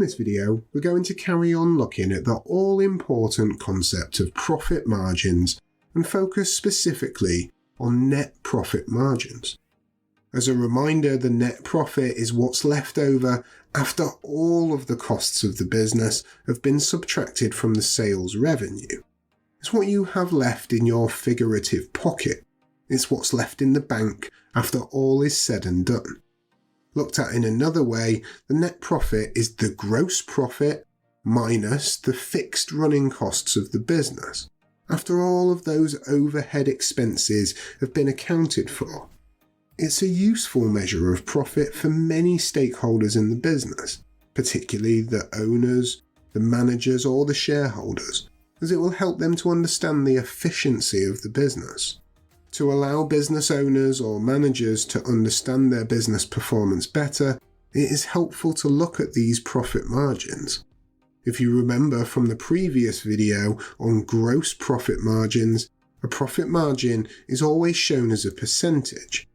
this video, we're going to carry on looking at the all-important concept of profit margins and focus specifically on net profit margins. As a reminder, the net profit is what's left over after all of the costs of the business have been subtracted from the sales revenue. It's what you have left in your figurative pocket. It's what's left in the bank after all is said and done. Looked at in another way, the net profit is the gross profit minus the fixed running costs of the business, after all of those overhead expenses have been accounted for. It's a useful measure of profit for many stakeholders in the business, particularly the owners, the managers or the shareholders, as it will help them to understand the efficiency of the business. To allow business owners or managers to understand their business performance better, it is helpful to look at these profit margins. If you remember from the previous video on gross profit margins, a profit margin is always shown as a percentage.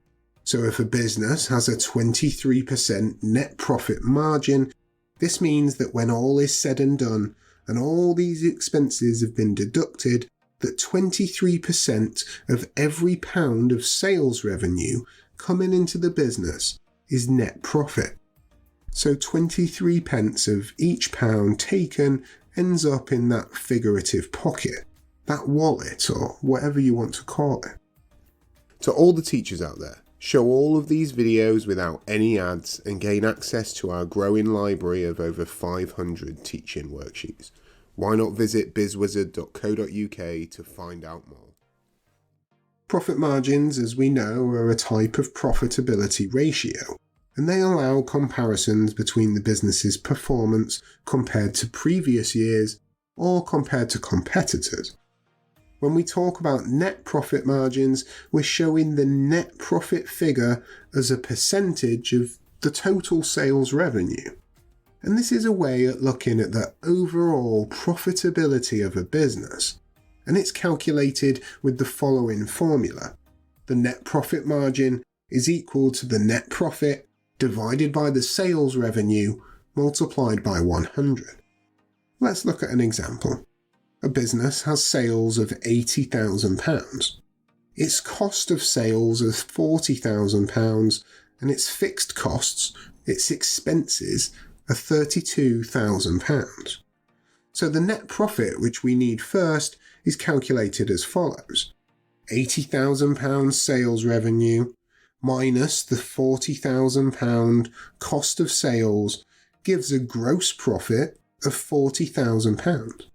So if a business has a 23% net profit margin, this means that when all is said and done and all these expenses have been deducted, that 23% of every pound of sales revenue coming into the business is net profit. So 23 pence of each pound taken ends up in that figurative pocket, that wallet or whatever you want to call it. To all the teachers out there, show all of these videos without any ads and gain access to our growing library of over 500 teaching worksheets. Why not visit BizzWizard.co.uk to find out more? Profit margins, as we know, are a type of profitability ratio, and they allow comparisons between the business's performance compared to previous years or compared to competitors. When we talk about net profit margins, we're showing the net profit figure as a percentage of the total sales revenue. And this is a way at looking at the overall profitability of a business. And it's calculated with the following formula. The net profit margin is equal to the net profit divided by the sales revenue multiplied by 100. Let's look at an example. A business has sales of £80,000. Its cost of sales is £40,000 and its fixed costs, its expenses, are £32,000. So the net profit which we need first is calculated as follows. £80,000 sales revenue minus the £40,000 cost of sales gives a gross profit of £40,000.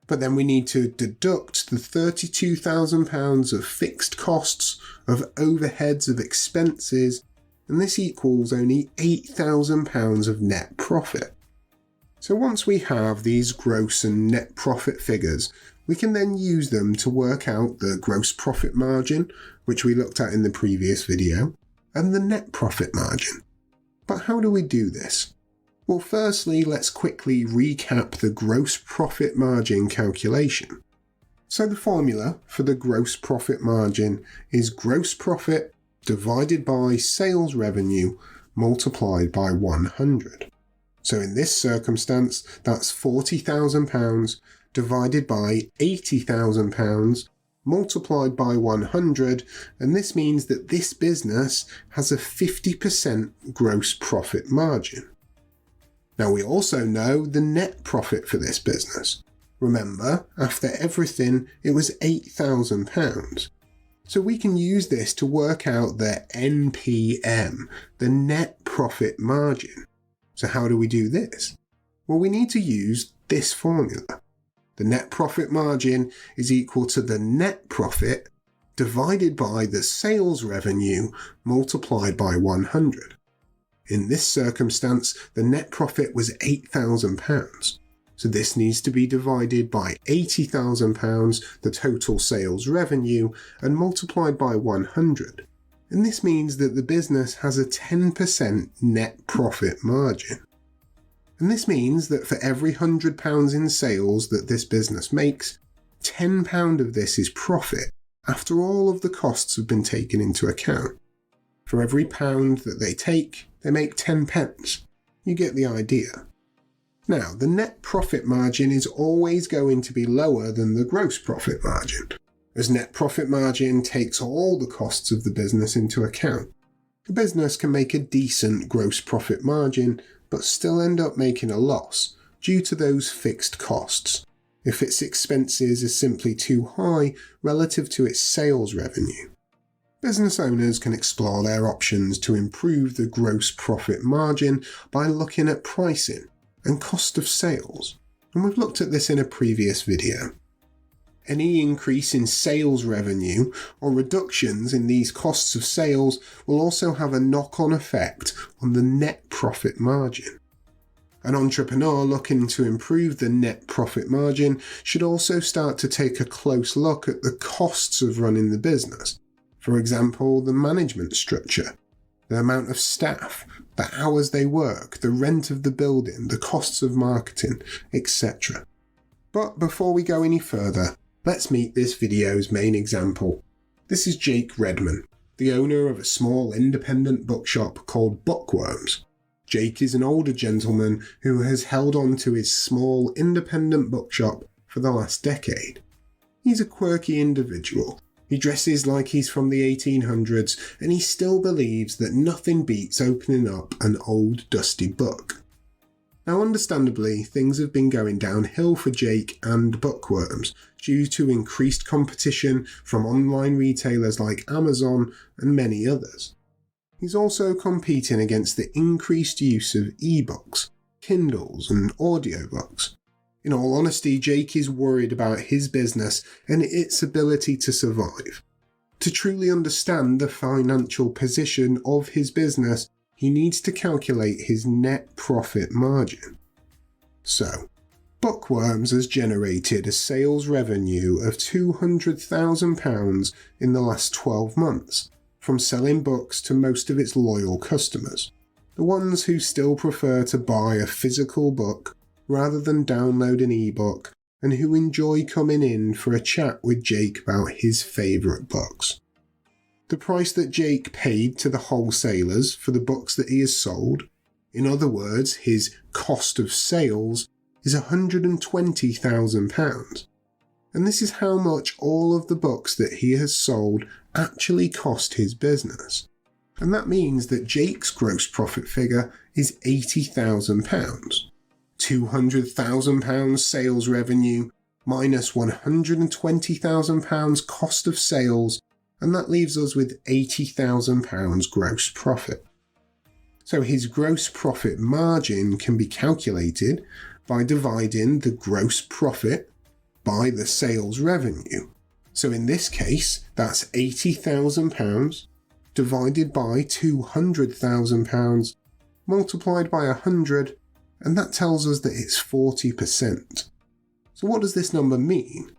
But then we need to deduct the £32,000 of fixed costs, of overheads, of expenses, and this equals only £8,000 of net profit. So once we have these gross and net profit figures, we can then use them to work out the gross profit margin, which we looked at in the previous video, and the net profit margin. But how do we do this? Well, firstly, let's quickly recap the gross profit margin calculation. So the formula for the gross profit margin is gross profit divided by sales revenue multiplied by 100. So in this circumstance, that's £40,000 divided by £80,000 multiplied by 100, and this means that this business has a 50% gross profit margin. Now we also know the net profit for this business. Remember, after everything, it was £8,000. So we can use this to work out the NPM, the net profit margin. So how do we do this? Well, we need to use this formula. The net profit margin is equal to the net profit divided by the sales revenue multiplied by 100. In this circumstance, the net profit was £8,000. So this needs to be divided by £80,000, the total sales revenue, and multiplied by 100. And this means that the business has a 10% net profit margin. And this means that for every £100 in sales that this business makes, £10 of this is profit, after all of the costs have been taken into account. For every pound that they take, they make 10 pence. You get the idea. Now, the net profit margin is always going to be lower than the gross profit margin, as net profit margin takes all the costs of the business into account. A business can make a decent gross profit margin, but still end up making a loss due to those fixed costs, if its expenses are simply too high relative to its sales revenue. Business owners can explore their options to improve the gross profit margin by looking at pricing and cost of sales, and we've looked at this in a previous video. Any increase in sales revenue or reductions in these costs of sales will also have a knock-on effect on the net profit margin. An entrepreneur looking to improve the net profit margin should also start to take a close look at the costs of running the business. For example, the management structure, the amount of staff, the hours they work, the rent of the building, the costs of marketing, etc. But before we go any further, let's meet this video's main example. This is Jake Redman, the owner of a small independent bookshop called Bookworms. Jake is an older gentleman who has held on to his small independent bookshop for the last decade. He's a quirky individual. He dresses like he's from the 1800s, and he still believes that nothing beats opening up an old dusty book. Now understandably, things have been going downhill for Jake and Bookworms due to increased competition from online retailers like Amazon and many others. He's also competing against the increased use of ebooks, Kindles and audiobooks. In all honesty, Jake is worried about his business and its ability to survive. To truly understand the financial position of his business, he needs to calculate his net profit margin. So, Bookworms has generated a sales revenue of £200,000 in the last 12 months, from selling books to most of its loyal customers, the ones who still prefer to buy a physical book rather than download an ebook, and who enjoy coming in for a chat with Jake about his favourite books. The price that Jake paid to the wholesalers for the books that he has sold, in other words, his cost of sales, is £120,000. And this is how much all of the books that he has sold actually cost his business. And that means that Jake's gross profit figure is £80,000. £200,000 sales revenue minus £120,000 cost of sales, and that leaves us with £80,000 gross profit. So his gross profit margin can be calculated by dividing the gross profit by the sales revenue. So in this case, that's £80,000 divided by £200,000 multiplied by 100, and that tells us that it's 40%. So what does this number mean?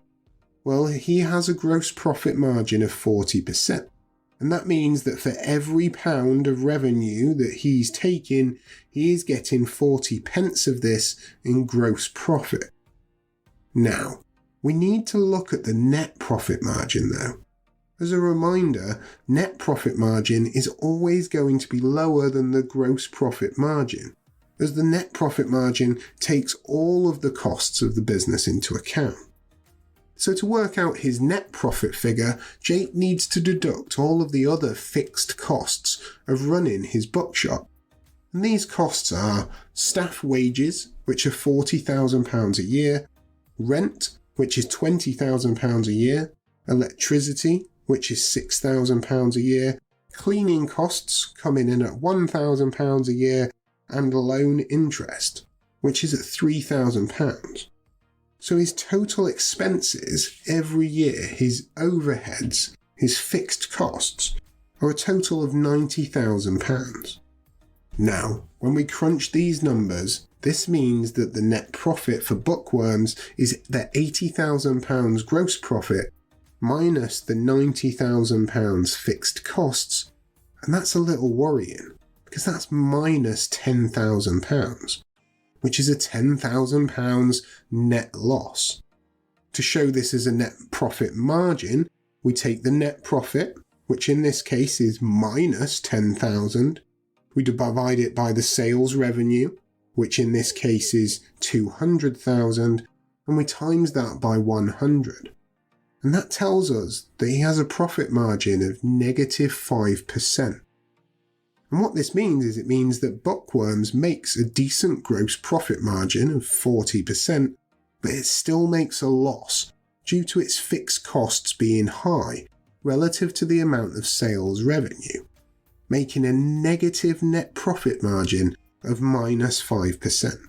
Well, he has a gross profit margin of 40%, and that means that for every pound of revenue that he's taking, he is getting 40 pence of this in gross profit. Now, we need to look at the net profit margin though. As a reminder, net profit margin is always going to be lower than the gross profit margin, as the net profit margin takes all of the costs of the business into account. So to work out his net profit figure, Jake needs to deduct all of the other fixed costs of running his bookshop. And these costs are staff wages, which are £40,000 a year, rent, which is £20,000 a year, electricity, which is £6,000 a year, cleaning costs coming in at £1,000 a year, and loan interest, which is at £3,000. So his total expenses every year, his overheads, his fixed costs, are a total of £90,000. Now, when we crunch these numbers, this means that the net profit for Bookworms is the £80,000 gross profit minus the £90,000 fixed costs, and that's a little worrying, because that's minus £10,000, which is a £10,000 net loss. To show this as a net profit margin, we take the net profit, which in this case is minus 10,000, we divide it by the sales revenue, which in this case is 200,000, and we times that by 100. And that tells us that he has a profit margin of -5%. And what this means is it means that Bookworms makes a decent gross profit margin of 40%, but it still makes a loss due to its fixed costs being high relative to the amount of sales revenue, making a negative net profit margin of -5%.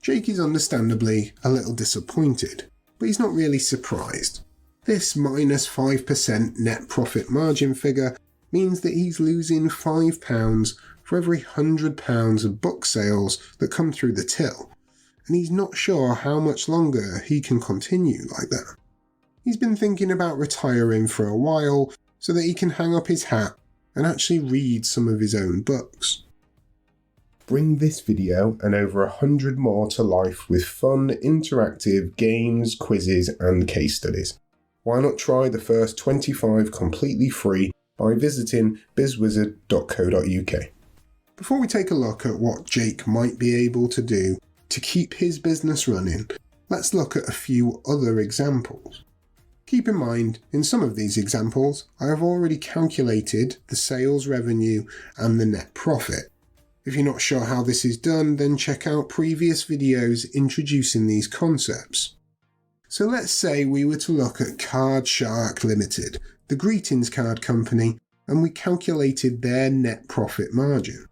Jake is understandably a little disappointed, but he's not really surprised. This -5% net profit margin figure means that he's losing £5 for every £100 of book sales that come through the till, and he's not sure how much longer he can continue like that. He's been thinking about retiring for a while so that he can hang up his hat and actually read some of his own books. Bring this video and over 100 more to life with fun, interactive games, quizzes and case studies. Why not try the first 25 completely free by visiting BizzWizard.co.uk. Before we take a look at what Jake might be able to do to keep his business running, let's look at a few other examples. Keep in mind, in some of these examples, I have already calculated the sales revenue and the net profit. If you're not sure how this is done, then check out previous videos introducing these concepts. So let's say we were to look at Card Shark Limited, the greetings card company, and we calculated their net profit margin.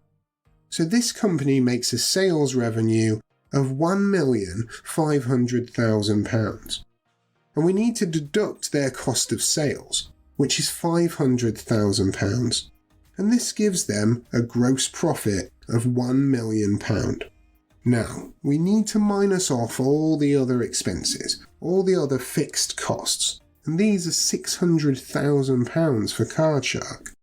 So this company makes a sales revenue of £1,500,000. And we need to deduct their cost of sales, which is £500,000. And this gives them a gross profit of £1 million. Now, we need to minus off all the other expenses, all the other fixed costs, and these are £600,000 for Card Shark.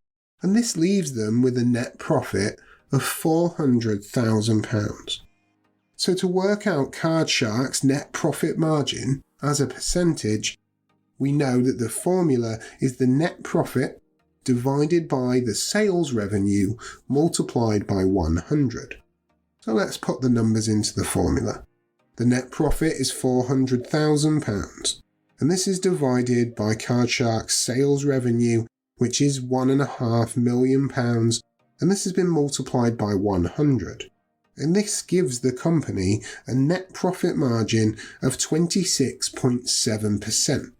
And this leaves them with a net profit of £400,000. So to work out Card Shark's net profit margin as a percentage, we know that the formula is the net profit divided by the sales revenue multiplied by 100. So let's put the numbers into the formula. The net profit is £400,000, and this is divided by Card Shark's sales revenue, which is £1.5 million, and this has been multiplied by 100. And this gives the company a net profit margin of 26.7%.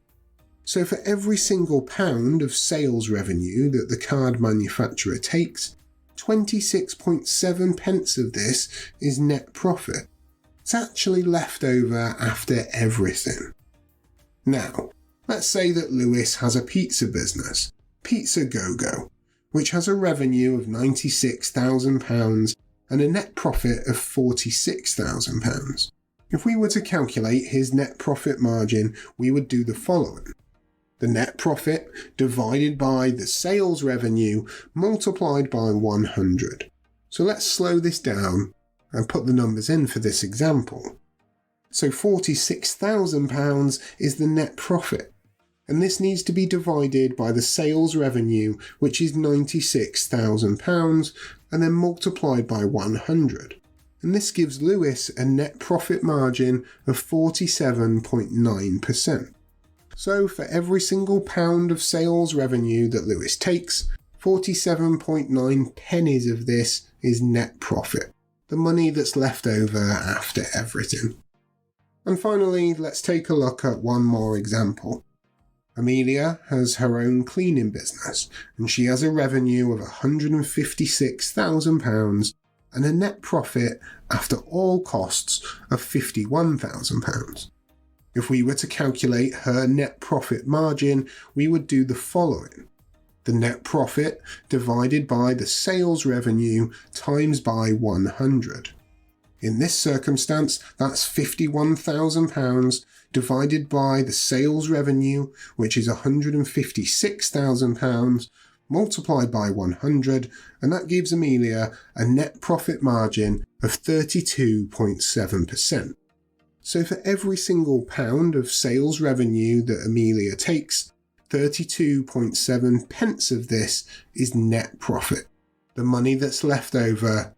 So for every single pound of sales revenue that the card manufacturer takes, 26.7 pence of this is net profit. It's actually left over after everything. Now, let's say that Lewis has a pizza business, Pizza Go-Go, which has a revenue of £96,000 and a net profit of £46,000. If we were to calculate his net profit margin, we would do the following. The net profit divided by the sales revenue multiplied by 100. So let's slow this down and put the numbers in for this example. So £46,000 is the net profit, and this needs to be divided by the sales revenue, which is £96,000, and then multiplied by 100. And this gives Lewis a net profit margin of 47.9%. So for every single pound of sales revenue that Lewis takes, 47.9 pennies of this is net profit, the money that's left over after everything. And finally, let's take a look at one more example. Amelia has her own cleaning business, and she has a revenue of £156,000 and a net profit after all costs of £51,000. If we were to calculate her net profit margin, we would do the following. The net profit divided by the sales revenue times by 100. In this circumstance, that's £51,000 divided by the sales revenue, which is £156,000, multiplied by 100, and that gives Amelia a net profit margin of 32.7%. So for every single pound of sales revenue that Amelia takes, 32.7 pence of this is net profit, the money that's left over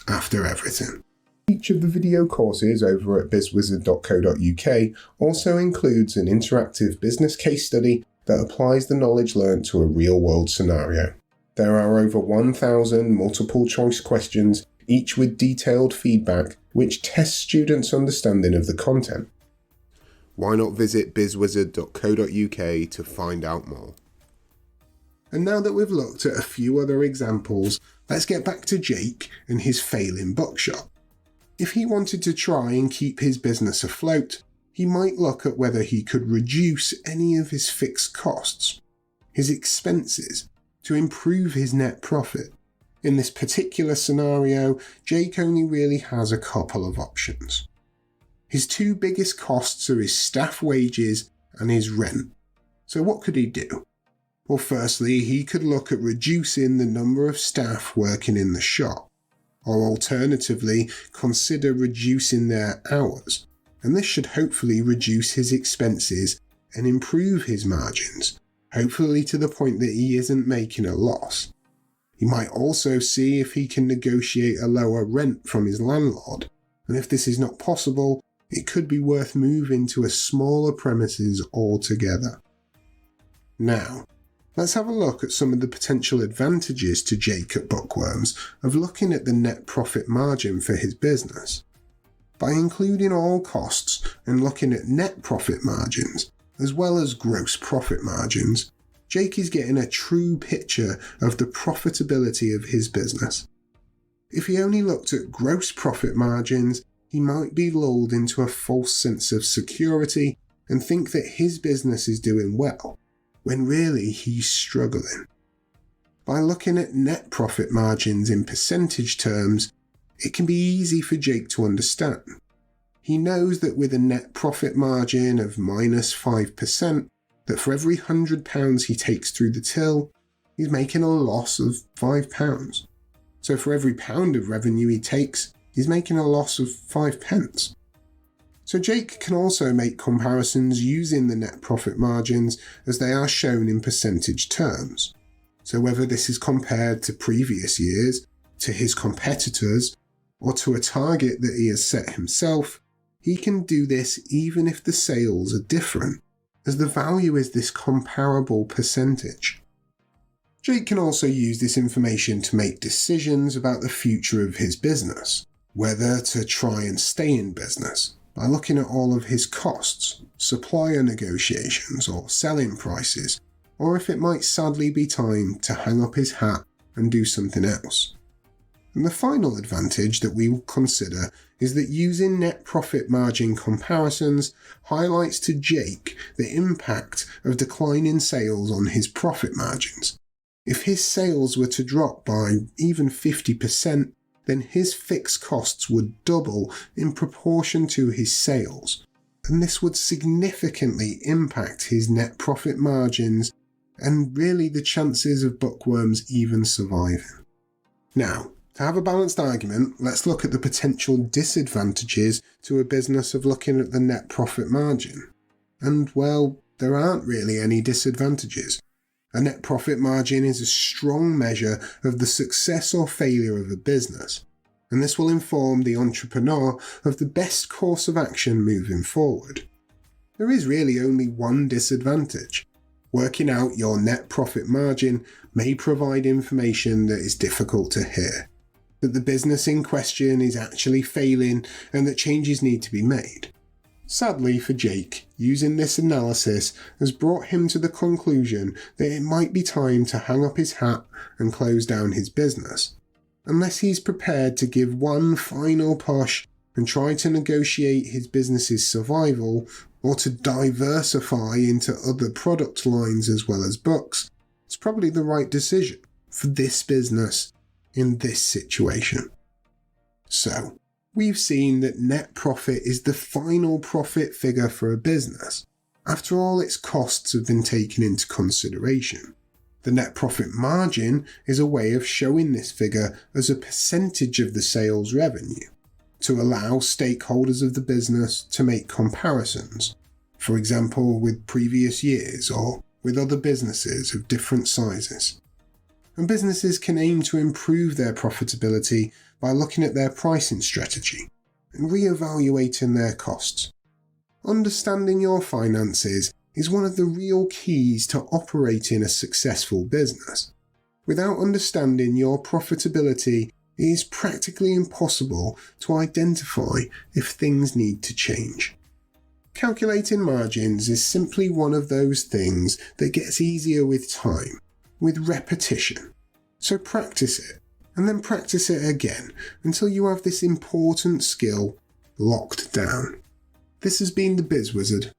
after everything. Each of the video courses over at BizzWizard.co.uk also includes an interactive business case study that applies the knowledge learnt to a real-world scenario. There are over 1,000 multiple-choice questions, each with detailed feedback, which tests students' understanding of the content. Why not visit BizzWizard.co.uk to find out more? And now that we've looked at a few other examples, let's get back to Jake and his failing bookshop. If he wanted to try and keep his business afloat, he might look at whether he could reduce any of his fixed costs, his expenses, to improve his net profit. In this particular scenario, Jake only really has a couple of options. His two biggest costs are his staff wages and his rent. So what could he do? Well, firstly, he could look at reducing the number of staff working in the shop, or alternatively, consider reducing their hours, and this should hopefully reduce his expenses and improve his margins, hopefully to the point that he isn't making a loss. He might also see if he can negotiate a lower rent from his landlord, and if this is not possible, it could be worth moving to a smaller premises altogether. Now, let's have a look at some of the potential advantages to Jake at Bookworms of looking at the net profit margin for his business. By including all costs and looking at net profit margins, as well as gross profit margins, Jake is getting a true picture of the profitability of his business. If he only looked at gross profit margins, he might be lulled into a false sense of security and think that his business is doing well, when really he's struggling. By looking at net profit margins in percentage terms, it can be easy for Jake to understand. He knows that with a net profit margin of minus 5%, that for every £100 he takes through the till, he's making a loss of £5. So for every pound of revenue he takes, he's making a loss of 5 pence. So Jake can also make comparisons using the net profit margins as they are shown in percentage terms. So whether this is compared to previous years, to his competitors, or to a target that he has set himself, he can do this even if the sales are different, as the value is this comparable percentage. Jake can also use this information to make decisions about the future of his business, whether to try and stay in business, by looking at all of his costs, supplier negotiations or selling prices, or if it might sadly be time to hang up his hat and do something else. And the final advantage that we will consider is that using net profit margin comparisons highlights to Jake the impact of declining sales on his profit margins. If his sales were to drop by even 50%, then his fixed costs would double in proportion to his sales, and this would significantly impact his net profit margins and really the chances of Bookworms even surviving. Now, to have a balanced argument, let's look at the potential disadvantages to a business of looking at the net profit margin. And well, there aren't really any disadvantages. A net profit margin is a strong measure of the success or failure of a business, and this will inform the entrepreneur of the best course of action moving forward. There is really only one disadvantage. Working out your net profit margin may provide information that is difficult to hear, that the business in question is actually failing and that changes need to be made. Sadly for Jake, using this analysis has brought him to the conclusion that it might be time to hang up his hat and close down his business, unless he's prepared to give one final push and try to negotiate his business's survival or to diversify into other product lines as well as books. It's probably the right decision for this business in this situation. So, we've seen that net profit is the final profit figure for a business, after all its costs have been taken into consideration. The net profit margin is a way of showing this figure as a percentage of the sales revenue, to allow stakeholders of the business to make comparisons, for example with previous years or with other businesses of different sizes. And businesses can aim to improve their profitability by looking at their pricing strategy, and re-evaluating their costs. Understanding your finances is one of the real keys to operating a successful business. Without understanding your profitability, it is practically impossible to identify if things need to change. Calculating margins is simply one of those things that gets easier with time, with repetition. So practice it, and then practice it again until you have this important skill locked down. This has been the BizzWizard.